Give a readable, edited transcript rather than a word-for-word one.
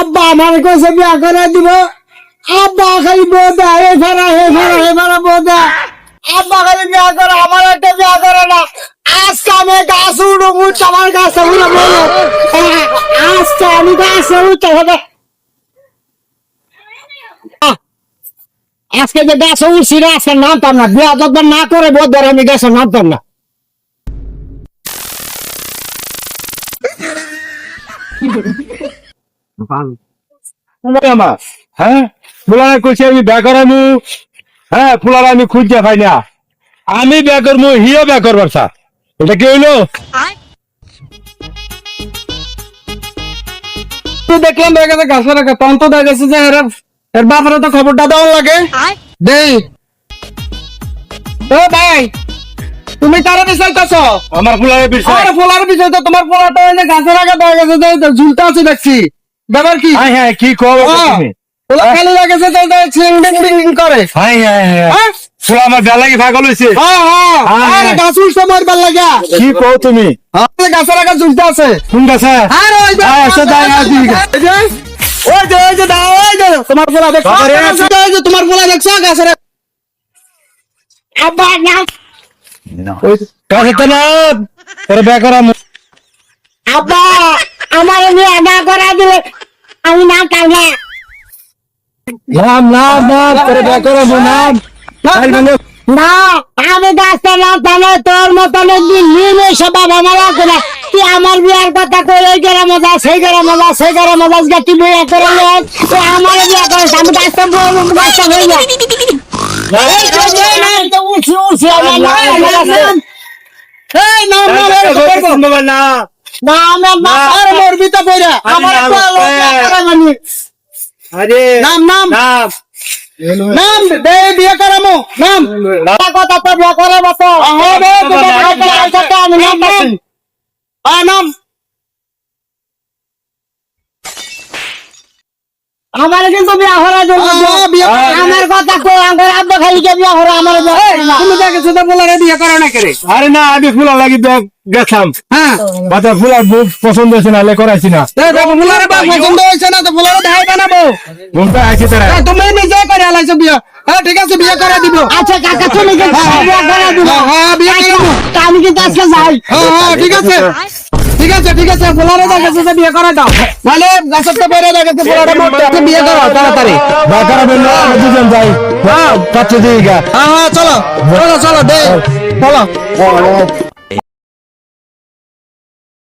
আব্বা আমার কাছে বিয়া করে দিব আব্বা খালি বোধা হে ভাড়া বোধা আব্বা খালি বিয়া করে আমার একটা বিয়া করে না আজকে আমি গাছ উড়ো আমার গাছ উড়ো আজকে আমি গাছ উঠতে হবে আজকে যে গাছ উঠছি না আজকে নামতাম না বিয়া যতবার না করে বোধবার আমি গাছে নামতাম না হ্যাঁ ফুলারা কইছি আমি বিয়া করামু হ্যাঁ ফুলারা আমি খুঁজতে পাই না আমি বিয়া করবো হিও বিয়া করবার স্যার এটা কি হইলো দেখলাম দেখা যায় গাছের রাখা তখন তো দেখা গেছে যে এর বাপরে তো খবরটা দেওয়ার লাগে দেই ও ভাই তুমি তারা বিষয়তেছ আমার ফুলারের বিষয় আরে ফোলার বিষয় তো তোমার ফোলাটা এনে গাছের রাখা দেখা গেছে যে ঝুলটা আছে দেখছি ব্যাপার কি হ্যাঁ হ্যাঁ কি করবো তুমি ফোলা খালি লাগেছে যে ছিং বিং করে হ্যাঁ হ্যাঁ হ্যাঁ ফুলা আমার বেলা লাগি পাগল হয়েছে আরে গাছ উঠছে মারবার লাগা কি কও তুমি গাছের রাখা ঝুলটা আছে কোন গাছে আরে ওই আচ্ছা দাই ওই যে দাও ওই যে তোমার ফোলা দেখছো ওই যে তোমার ফোলা দেখছো গাছের আব্বা না কাছে তো না তোরা বিয়া করামু আব্বা আমার বিয়ে না করা দিলে আমি না কাঁদা নাম নাম নাম তোরা বিয়া করামু নাম না আমি গাছটা না তাহলে তোর মতন একদিন নিয়ে সবাই আমার আছে না তুই আমার বিয়ার কথা কই এই গেরা মজা সেই গেরা মজা সেই গেরা মজা তুই বিয়ে করে আমার বিয়ে করে আমি গাছটা হয়ে যায় উঠছি আমার না না আমার মাথার মরবিটা পড়া আমার আরে নাম নাম নাম নাম দে বিয়ে করামু নাম কথা তো বিয়ে করাবো তো হবে আমি নাম নাম আমার কিন্তু বিয়া হরা আমার কথা কো আমার আব্বা খালি কে বিয়া হরা আমার তুমি দেখেছো তো বলারে বিয়ে করো না করে আরে না আমি ফুলা লাগি গেছাম হ্যাঁ বাতা ফুলার বুক পছন্দ হয়েছে না লে করাইছি না বলারে বা পছন্দ হইছে না তো বলারে ধাই বানাবো বুকটা আছে তারা তুমি নিজে করে আলাইছো বিয়া হ্যাঁ ঠিক আছে বিয়ে করে দিব আচ্ছা কাকা চলে গেছে বিয়ে করে দিব হ্যাঁ বিয়ে করব আমি কিন্তু আজকে যাই হ্যাঁ ঠিক আছে ঠিক আছে বলারে দেখেছে যে বিয়ে করে দাও মানে গাছের তো বেরে দেখেছে বলারে মোটে বিয়ে করো তাড়াতাড়ি বাকারা বললো আমরা দুজন যাই হ্যাঁ পাচ্ছে দিই গা হ্যাঁ চলো দে চলো